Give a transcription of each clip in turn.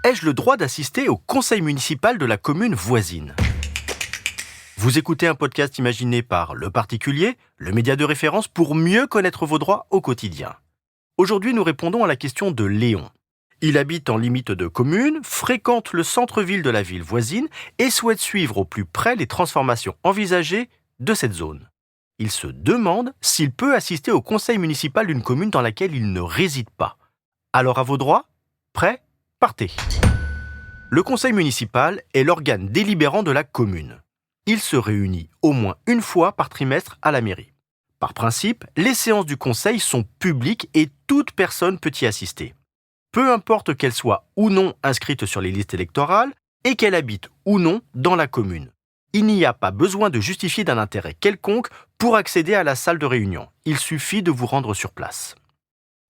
Ai-je le droit d'assister au conseil municipal de la commune voisine ? Vous écoutez un podcast imaginé par Le Particulier, le média de référence pour mieux connaître vos droits au quotidien. Aujourd'hui, nous répondons à la question de Léon. Il habite en limite de commune, fréquente le centre-ville de la ville voisine et souhaite suivre au plus près les transformations envisagées de cette zone. Il se demande s'il peut assister au conseil municipal d'une commune dans laquelle il ne réside pas. Alors à vos droits ? Prêts ? Partez. Le conseil municipal est l'organe délibérant de la commune. Il se réunit au moins une fois par trimestre à la mairie. Par principe, les séances du conseil sont publiques et toute personne peut y assister. Peu importe qu'elle soit ou non inscrite sur les listes électorales et qu'elle habite ou non dans la commune. Il n'y a pas besoin de justifier d'un intérêt quelconque pour accéder à la salle de réunion. Il suffit de vous rendre sur place.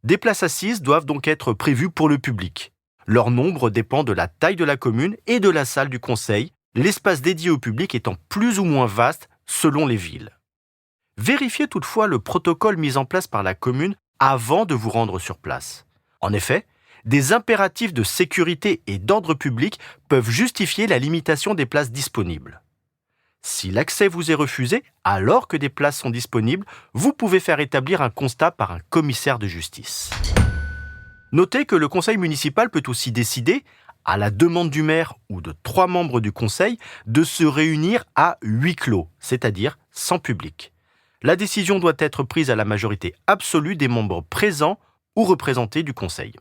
Des places assises doivent donc être prévues pour le public. Leur nombre dépend de la taille de la commune et de la salle du conseil, l'espace dédié au public étant plus ou moins vaste selon les villes. Vérifiez toutefois le protocole mis en place par la commune avant de vous rendre sur place. En effet, des impératifs de sécurité et d'ordre public peuvent justifier la limitation des places disponibles. Si l'accès vous est refusé alors que des places sont disponibles, vous pouvez faire établir un constat par un commissaire de justice. Notez que le conseil municipal peut aussi décider, à la demande du maire ou de 3 membres du conseil, de se réunir à huis clos, c'est-à-dire sans public. La décision doit être prise à la majorité absolue des membres présents ou représentés du conseil.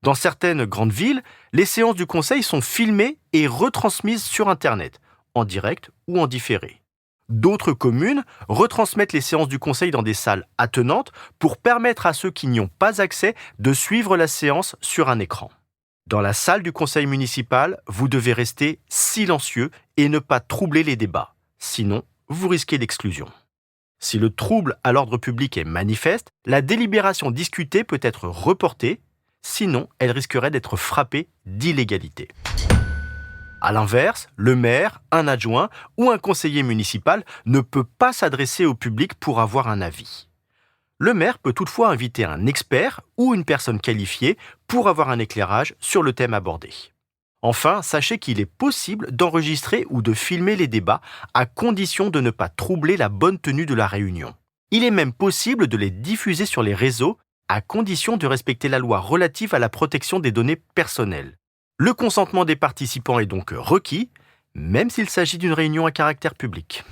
Dans certaines grandes villes, les séances du conseil sont filmées et retransmises sur Internet, en direct ou en différé. D'autres communes retransmettent les séances du conseil dans des salles attenantes pour permettre à ceux qui n'y ont pas accès de suivre la séance sur un écran. Dans la salle du conseil municipal, vous devez rester silencieux et ne pas troubler les débats. Sinon, vous risquez l'exclusion. Si le trouble à l'ordre public est manifeste, la délibération discutée peut être reportée, sinon elle risquerait d'être frappée d'illégalité. A l'inverse, le maire, un adjoint ou un conseiller municipal ne peut pas s'adresser au public pour avoir un avis. Le maire peut toutefois inviter un expert ou une personne qualifiée pour avoir un éclairage sur le thème abordé. Enfin, sachez qu'il est possible d'enregistrer ou de filmer les débats à condition de ne pas troubler la bonne tenue de la réunion. Il est même possible de les diffuser sur les réseaux à condition de respecter la loi relative à la protection des données personnelles. Le consentement des participants est donc requis, même s'il s'agit d'une réunion à caractère public.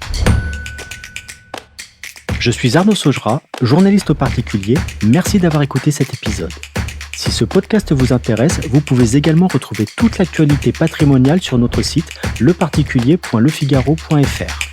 Je suis Arnaud Saugera, journaliste au particulier. Merci d'avoir écouté cet épisode. Si ce podcast vous intéresse, vous pouvez également retrouver toute l'actualité patrimoniale sur notre site leparticulier.lefigaro.fr.